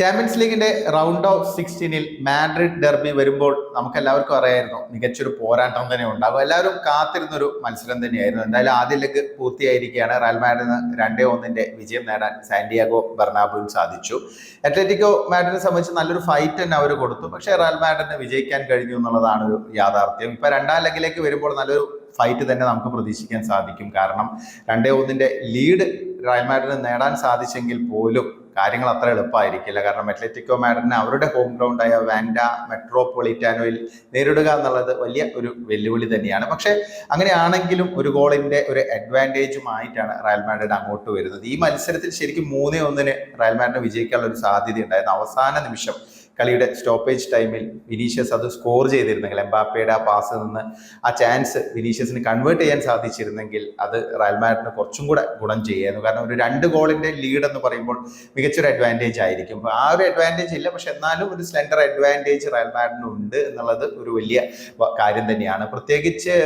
Champions ലീഗിന്റെ round of 16 Madrid derby വരുമ്പോൾ നമുക്ക് എല്ലാവർക്കും അറിയായിരുന്നു മികച്ചൊരു പോരാട്ടം തന്നെ ഉണ്ടാകും. എല്ലാവരും കാത്തിരുന്നൊരു മത്സരം തന്നെയായിരുന്നു. എന്തായാലും ആദ്യ ലെഗ് പൂർത്തിയായിരിക്കുകയാണ്. റയൽ മാഡ്രിഡിന് 2-1 വിജയം നേടാൻ സാന്റിയാഗോ ബെർണാബുവിൽ സാധിച്ചു. അത്ലറ്റിക്കോ മാഡ്രിഡിനെ സംബന്ധിച്ച് നല്ലൊരു ഫൈറ്റ് തന്നെ അവർ കൊടുത്തു. പക്ഷേ റയൽ മാഡ്രിഡിന് വിജയിക്കാൻ കഴിഞ്ഞു എന്നുള്ളതാണ് ഒരു യാഥാർത്ഥ്യം. ഇപ്പൊ രണ്ടാം ലെഗിലേക്ക് വരുമ്പോൾ നല്ലൊരു ഫൈറ്റ് തന്നെ നമുക്ക് പ്രതീക്ഷിക്കാൻ സാധിക്കും. കാരണം 2-1 ലീഡ് റയൽ മാഡ്രിഡിന് നേടാൻ സാധിച്ചെങ്കിൽ പോലും കാര്യങ്ങൾ അത്ര എളുപ്പമായിരിക്കില്ല. കാരണം അത്ലറ്റിക്കോ മാഡ്രിഡിനെ അവരുടെ ഹോം ഗ്രൗണ്ടായ വാൻഡ മെട്രോപൊളിറ്റാനോയിൽ നേരിടുക എന്നുള്ളത് വലിയ ഒരു വെല്ലുവിളി തന്നെയാണ്. പക്ഷേ അങ്ങനെയാണെങ്കിലും ഒരു ഗോളിന്റെ ഒരു അഡ്വാൻറ്റേജുമായിട്ടാണ് റയൽ മാഡ്രിഡ് അങ്ങോട്ട് വരുന്നത്. ഈ മത്സരത്തിൽ ശരിക്കും 3-1 റയൽ മാഡ്രിഡിന് വിജയിക്കാനുള്ള ഒരു സാധ്യത ഉണ്ടായിരുന്നു. അവസാന നിമിഷം കളിയുടെ സ്റ്റോപ്പേജ് ടൈമിൽ വിനീഷ്യസ് അത് സ്കോർ ചെയ്തിരുന്നെങ്കിൽ, എംബാപ്പയുടെ ആ പാസ് നിന്ന് ആ ചാൻസ് വിനീഷ്യസിന് കൺവേർട്ട് ചെയ്യാൻ സാധിച്ചിരുന്നെങ്കിൽ അത് റയൽ മാഡ്രിഡിന് കുറച്ചും കൂടെ ഗുണം ചെയ്യായിരുന്നു. കാരണം ഒരു 2 ഗോളിന്റെ ലീഡ് എന്ന് പറയുമ്പോൾ മികച്ചൊരു അഡ്വാൻറ്റേജ് ആയിരിക്കും. ആ ഒരു അഡ്വാൻറ്റേജ് ഇല്ല, പക്ഷെ എന്നാലും ഒരു സ്ലെൻഡർ അഡ്വാൻറ്റേജ് റയൽ മാഡ്രിഡിന് ഉണ്ട് എന്നുള്ളത് ഒരു വലിയ കാര്യം തന്നെയാണ്. പ്രത്യേകിച്ച്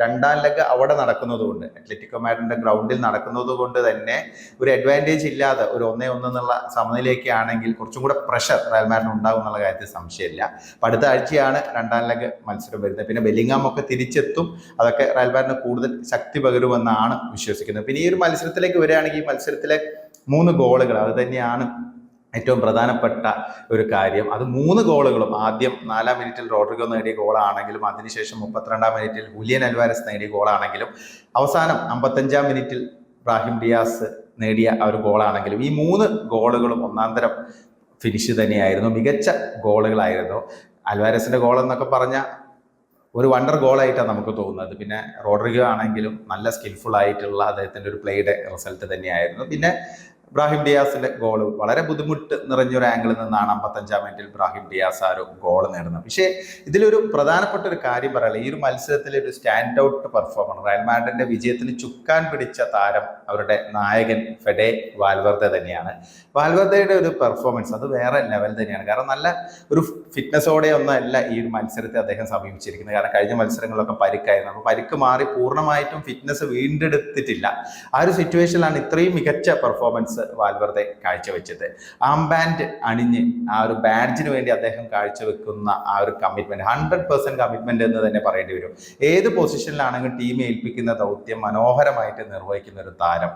രണ്ടാം ലെഗ് അവിടെ നടക്കുന്നതുകൊണ്ട്, അത്ലറ്റിക്കോ മാഡ്രിഡിന്റെ ഗ്രൗണ്ടിൽ നടക്കുന്നത് കൊണ്ട് തന്നെ ഒരു അഡ്വാൻറ്റേജ് ഇല്ലാതെ ഒരു 1-1 എന്നുള്ള സമനിലയൊക്കെ ആണെങ്കിൽ കുറച്ചും കൂടെ പ്രഷർ റയൽ മാഡ്രിഡിന് ഉണ്ടാകും എന്നുള്ള കാര്യത്തിൽ സംശയമില്ല. അപ്പൊ അടുത്ത ആഴ്ചയാണ് രണ്ടാം ലെഗ് മത്സരം വരുന്നത്. പിന്നെ ബെല്ലിംഗാം ഒക്കെ തിരിച്ചെത്തും. അതൊക്കെ റയൽ മാഡ്രിഡിന് കൂടുതൽ ശക്തി പകരുമെന്നാണ് വിശ്വസിക്കുന്നത്. പിന്നെ ഈ ഒരു മത്സരത്തിലേക്ക് വരികയാണെങ്കിൽ ഈ മത്സരത്തിലെ 3 ഗോളുകൾ അത് തന്നെയാണ് ഏറ്റവും പ്രധാനപ്പെട്ട ഒരു കാര്യം. അത് 3 ഗോളുകളും ആദ്യം 4-ാം മിനിറ്റിൽ റോഡ്രിഗോ നേടിയ ഗോളാണെങ്കിലും അതിനുശേഷം 32-ാം മിനിറ്റിൽ ഹുലിയൻ അൽവാരസ് നേടിയ ഗോളാണെങ്കിലും അവസാനം 55-ാം മിനിറ്റിൽ ബ്രാഹിം ഡിയാസ് നേടിയ ആ ഒരു ഗോളാണെങ്കിലും ഈ 3 ഗോളുകളും ഒന്നാന്തരം ഫിനിഷ് തന്നെയായിരുന്നു. മികച്ച ഗോളുകളായിരുന്നു. അൽവാരസിന്റെ ഗോൾ എന്നൊക്കെ പറഞ്ഞാൽ ഒരു വണ്ടർ ഗോളായിട്ടാണ് നമുക്ക് തോന്നുന്നത്. പിന്നെ റോഡ്രിഗോ ആണെങ്കിലും നല്ല സ്കിൽഫുൾ ആയിട്ടുള്ള അദ്ദേഹത്തിന്റെ ഒരു പ്ലേയുടെ റിസൾട്ട് തന്നെയായിരുന്നു. പിന്നെ ബ്രാഹിം ഡിയാസിന്റെ ഗോൾ വളരെ ബുദ്ധിമുട്ട് നിറഞ്ഞൊരു ആംഗിളിൽ നിന്നാണ് 55-ാം മിനിറ്റിൽ ബ്രാഹിം ഡിയാസ് ആ ഒരു ഗോൾ നേടുന്നത്. പക്ഷേ ഇതിലൊരു പ്രധാനപ്പെട്ട ഒരു കാര്യം പറയാനുള്ളത്, ഈ ഒരു മത്സരത്തിലെ ഒരു സ്റ്റാൻഡ് ഔട്ട് പെർഫോമർ, റയൽ മാഡ്രിഡിന്റെ വിജയത്തിന് ചുക്കാൻ പിടിച്ച താരം അവരുടെ നായകൻ ഫെഡെ വാൽവർദെ തന്നെയാണ്. വാൽവർദയുടെ ഒരു പെർഫോമൻസ് അത് വേറെ ലെവൽ തന്നെയാണ്. കാരണം നല്ല ഒരു ഫിറ്റ്നസോടെ ഒന്നല്ല ഈ ഒരു മത്സരത്തെ അദ്ദേഹം സമീപിച്ചിരിക്കുന്നത്. കാരണം കഴിഞ്ഞ മത്സരങ്ങളിലൊക്കെ പരിക്കായിരുന്നു. അപ്പോൾ പരിക്ക് മാറി പൂർണ്ണമായിട്ടും ഫിറ്റ്നസ് വീണ്ടെടുത്തിട്ടില്ല. ആ ഒരു സിറ്റുവേഷനിലാണ് ഇത്രയും മികച്ച പെർഫോമൻസ് വാൽവർദെ കാഴ്ചവെച്ചത്. ആംബാൻഡ് അണിഞ്ഞ് ആ ഒരു ബാഡ്ജിന് വേണ്ടി അദ്ദേഹം കാഴ്ചവെക്കുന്ന ആ ഒരു കമ്മിറ്റ്മെന്റ് 100% കമ്മിറ്റ്മെന്റ് എന്ന് തന്നെ പറയേണ്ടി വരും. ഏത് പൊസിഷനിലാണെങ്കിലും ടീം ഏൽപ്പിക്കുന്ന ദൗത്യം മനോഹരമായിട്ട് നിർവഹിക്കുന്ന ഒരു താരം,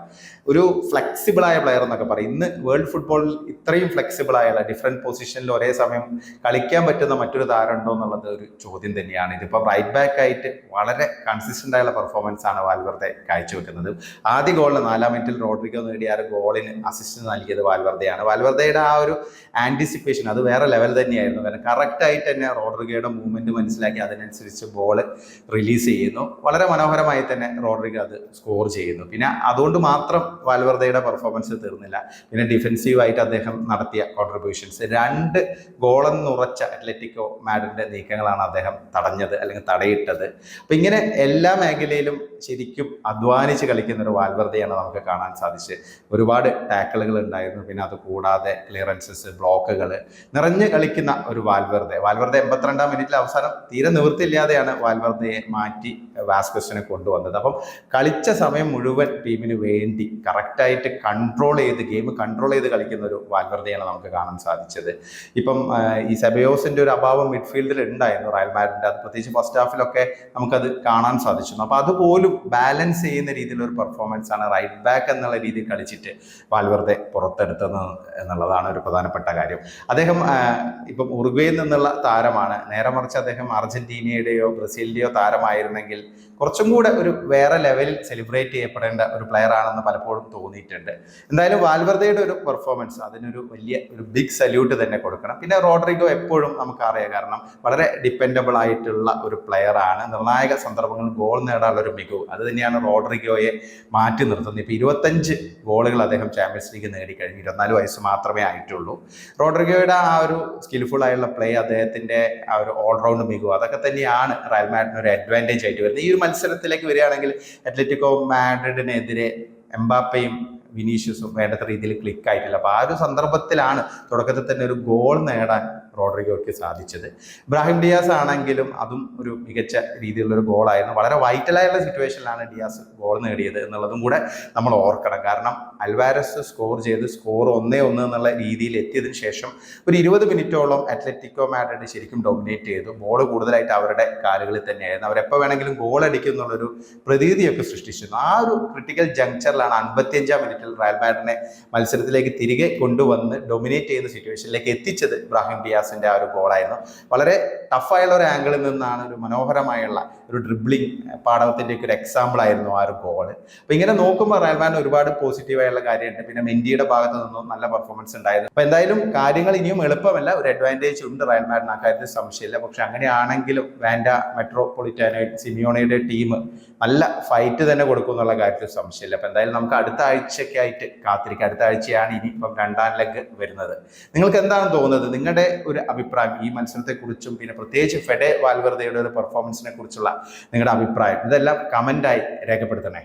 ഒരു ഫ്ലെക്സിബിൾ ആയ പ്ലെയർ എന്നൊക്കെ പറയും. ഇന്ന് വേൾഡ് ഫുട്ബോളിൽ ഇത്രയും ഫ്ലെക്സിബിൾ ആയ ഡിഫറെന്റ് പൊസിഷനിൽ ഒരേ സമയം കളിക്കാൻ പറ്റുന്ന മറ്റൊരു താരം ഉണ്ടോ എന്നുള്ളത് ഒരു ചോദ്യം തന്നെയാണ്. ഇതിപ്പോൾ റൈറ്റ് ബാക്ക് ആയിട്ട് വളരെ കൺസിസ്റ്റന്റ് ആയുള്ള പെർഫോമൻസ് ആണ് വാൽവർദെ കാഴ്ചവെക്കുന്നത്. ആദ്യ ഗോളിന് 4-ാം മിനിറ്റിൽ റോഡ്രിഗോ നേടിയ ആ ഒരു ഗോളിന് അസിസ്റ്റ് നൽകിയത് വാൽവർദെയാണ്. വാൽവർദയുടെ ആ ഒരു ആന്റിസിപ്പേഷൻ അത് വേറെ ലെവൽ തന്നെയായിരുന്നു. കാരണം കറക്റ്റ് ആയിട്ട് തന്നെ റോഡ്രിഗോയുടെ മൂവ്മെന്റ് മനസ്സിലാക്കി അതിനനുസരിച്ച് ബോൾ റിലീസ് ചെയ്യുന്നു. വളരെ മനോഹരമായി തന്നെ റോഡ്രിഗോ അത് സ്കോർ ചെയ്യുന്നു. പിന്നെ അതുകൊണ്ട് മാത്രം വാൽവർദയുടെ പെർഫോമൻസ് തീർന്നില്ല. പിന്നെ ഡിഫെൻസീവായിട്ട് അദ്ദേഹം നടത്തിയ കോൺട്രിബ്യൂഷൻസ്, 2 ഗോളെന്നുറച്ച അത്ലറ്റിക്കോ മാഡ്രിഡിന്റെ നീക്കങ്ങളാണ് അദ്ദേഹം തടഞ്ഞത് അല്ലെങ്കിൽ തടയിട്ടത്. അപ്പൊ ഇങ്ങനെ എല്ലാ മേഖലയിലും ശരിക്കും അധ്വാനിച്ച് കളിക്കുന്ന ഒരു വാൽവർദയാണ് നമുക്ക് കാണാൻ സാധിച്ചത്. ഒരുപാട് ടാക്കിളുകൾ ഉണ്ടായിരുന്നു. പിന്നെ അത് കൂടാതെ ക്ലിയറൻസസ്, ബ്ലോക്കുകൾ നിറഞ്ഞു കളിക്കുന്ന ഒരു വാൽവർദെ 82-ാം മിനിറ്റിൽ അവസാനം തീരെ നിവൃത്തിയില്ലാതെയാണ് വാൽവർദയെ മാറ്റി വാസ്കസിനെ കൊണ്ടുവന്നത്. അപ്പം കളിച്ച സമയം മുഴുവൻ ടീമിന് വേണ്ടി കറക്റ്റായിട്ട് ഗെയിം കൺട്രോൾ ചെയ്ത് കളിക്കുന്ന ഒരു വാൽവർദയാണ് നമുക്ക് കാണാൻ സാധിച്ചത്. ഇപ്പം ഈ സെബയോസിന്റെ ഒരു അഭാവം മിഡ്ഫീൽഡിൽ ഉണ്ടായിരുന്നു റയൽ മാഡ്രിഡിന്റെ. അത് പ്രത്യേകിച്ച് ഫസ്റ്റ് ഹാഫിലൊക്കെ നമുക്കത് കാണാൻ സാധിച്ചു. അപ്പൊ അതുപോലും ബാലൻസ് ചെയ്യുന്ന രീതിയിലുള്ള ഒരു പെർഫോമൻസ് ആണ് റൈറ്റ് ബാക്ക് എന്നുള്ള രീതിയിൽ കളിച്ചിട്ട് വാൽവർദെ പുറത്തെടുത്തത് എന്നുള്ളതാണ് ഒരു പ്രധാനപ്പെട്ട കാര്യം. അദ്ദേഹം ഇപ്പം ഉറുഗ്വേയിൽ നിന്നുള്ള താരമാണ്. നേരെ മറിച്ച് അദ്ദേഹം അർജന്റീനയുടെയോ ബ്രസീലിന്റെയോ താരമായിരുന്നെങ്കിൽ കുറച്ചും കൂടെ ഒരു വേറെ ലെവലിൽ സെലിബ്രേറ്റ് ചെയ്യപ്പെടേണ്ട ഒരു പ്ലെയർ ആണെന്ന് പലപ്പോഴും തോന്നിയിട്ടുണ്ട്. എന്തായാലും വാൽവർദയുടെ ഒരു പെർഫോമൻസ് അതിനൊരു ഒരു ബിഗ് സല്യൂട്ട് തന്നെ കൊടുക്കണം. പിന്നെ റോഡ്രിഗോ എപ്പോഴും നമുക്കറിയാം, കാരണം വളരെ ഡിപ്പെൻഡബിൾ ആയിട്ടുള്ള ഒരു പ്ലെയർ ആണ്. നിർണായക സന്ദർഭങ്ങളിൽ ഗോൾ നേടാനുള്ള ഒരു മികവ് അത് തന്നെയാണ് റോഡ്രിഗോയെ മാറ്റി നിർത്തുന്നത്. ഇപ്പൊ 25 ഗോളുകൾ അദ്ദേഹം ചാമ്പ്യൻസ് ലീഗ് നേടിക്കഴിഞ്ഞു. 24 വയസ്സ് മാത്രമേ ആയിട്ടുള്ളൂ. റോഡ്രിഗോയുടെ ആ ഒരു സ്കിൽഫുൾ ആയുള്ള പ്ലേ, അദ്ദേഹത്തിന്റെ ആ ഒരു ഓൾറൗണ്ട് മികവ് അതൊക്കെ തന്നെയാണ് റയൽ മാഡ്രിഡിന് ഒരു അഡ്വാൻറ്റേജ് ആയിട്ട് വരുന്നത്. ഈ ഒരു മത്സരത്തിലേക്ക് വരികയാണെങ്കിൽ അത്ലറ്റിക്കോ മാഡ്രിഡിനെതിരെ എംബാപ്പയും വിനീഷ്യസും വേണ്ടത്ര രീതിയിൽ ക്ലിക്ക് ആയിട്ടില്ല. അപ്പൊ ആ ഒരു സന്ദർഭത്തിലാണ് തുടക്കത്തിൽ തന്നെ ഒരു ഗോൾ നേടാൻ റോഡ്രിഗോയ്ക്ക് സാധിച്ചത്. ഇബ്രാഹിം ഡിയാസ് ആണെങ്കിലും അതും ഒരു മികച്ച രീതിയിലുള്ളൊരു ഗോളായിരുന്നു. വളരെ വൈറ്റലായുള്ള സിറ്റുവേഷനിലാണ് ഡിയാസ് ഗോൾ നേടിയത് എന്നുള്ളതും കൂടെ നമ്മൾ ഓർക്കണം. കാരണം അൽവാരസ് സ്കോർ ചെയ്ത് സ്കോർ 1-1 എന്നുള്ള രീതിയിൽ എത്തിയതിനു ശേഷം ഒരു 20 മിനിറ്റോളം അത്ലറ്റിക്കോ മാഡ്രിഡ് ശരിക്കും ഡൊമിനേറ്റ് ചെയ്തു. ബോൾ കൂടുതലായിട്ട് അവരുടെ കാലുകളിൽ തന്നെയായിരുന്നു. അവരെപ്പോൾ വേണമെങ്കിലും ഗോൾ അടിക്കും എന്നുള്ളൊരു പ്രതീതിയൊക്കെ സൃഷ്ടിച്ചിരുന്നു. ആ ഒരു ക്രിട്ടിക്കൽ ജങ്ചറിലാണ് 55-ാം മിനിറ്റിൽ റയൽ മാഡ്രിഡിനെ മത്സരത്തിലേക്ക് തിരികെ കൊണ്ടുവന്ന് ഡൊമിനേറ്റ് ചെയ്യുന്ന സിറ്റുവേഷനിലേക്ക് എത്തിച്ചത് ഇബ്രാഹിം ഡിയാസിന്റെ ആ ഒരു ഗോളായിരുന്നു. വളരെ ടഫായുള്ള ഒരു ആംഗിളിൽ നിന്നാണ് ഒരു മനോഹരമായുള്ള ഒരു ഡ്രിബ്ലിംഗ് പാടവത്തിൻ്റെ ഒരു എക്സാമ്പിൾ ആയിരുന്നു ആ ഒരു ഗോൾ. അപ്പോൾ ഇങ്ങനെ നോക്കുമ്പോൾ റയൽ മാഡ്രിഡ് ഒരുപാട് പോസിറ്റീവായുള്ള കാര്യമുണ്ട്. പിന്നെ മെൻഡിയുടെ ഭാഗത്ത് നിന്നും നല്ല പെർഫോമൻസ് ഉണ്ടായിരുന്നു. അപ്പോൾ എന്തായാലും കാര്യങ്ങൾ ഇനിയും എളുപ്പമല്ല. ഒരു അഡ്വാൻറ്റേജ് ഉണ്ട് റയൽ മാഡ്രിഡിന്, ആ കാര്യത്തിൽ സംശയമില്ല. പക്ഷെ അങ്ങനെയാണെങ്കിലും വാൻഡ മെട്രോപൊളിറ്റാനോ സിമിയോണയുടെ ടീം നല്ല ഫൈറ്റ് തന്നെ കൊടുക്കും എന്നുള്ള കാര്യത്തിൽ സംശയമില്ല. അപ്പോൾ എന്തായാലും നമുക്ക് അടുത്ത ആഴ്ചയ്ക്കായിട്ട് കാത്തിരിക്കാം. അടുത്ത ആഴ്ചയാണ് ഇനിയിപ്പം 2ാം ലെഗ് വരുന്നത്. നിങ്ങൾക്ക് എന്താണ് തോന്നുന്നത്? നിങ്ങളുടെ ഒരു അഭിപ്രായം ഈ മത്സരത്തെക്കുറിച്ചും പിന്നെ പ്രത്യേകിച്ച് ഫെഡെ വാൽവെർദെയുടെ ഒരു പെർഫോമൻസിനെ കുറിച്ചുള്ള നിങ്ങളുടെ അഭിപ്രായം ഇതെല്ലാം കമൻ്റായി രേഖപ്പെടുത്തണേ.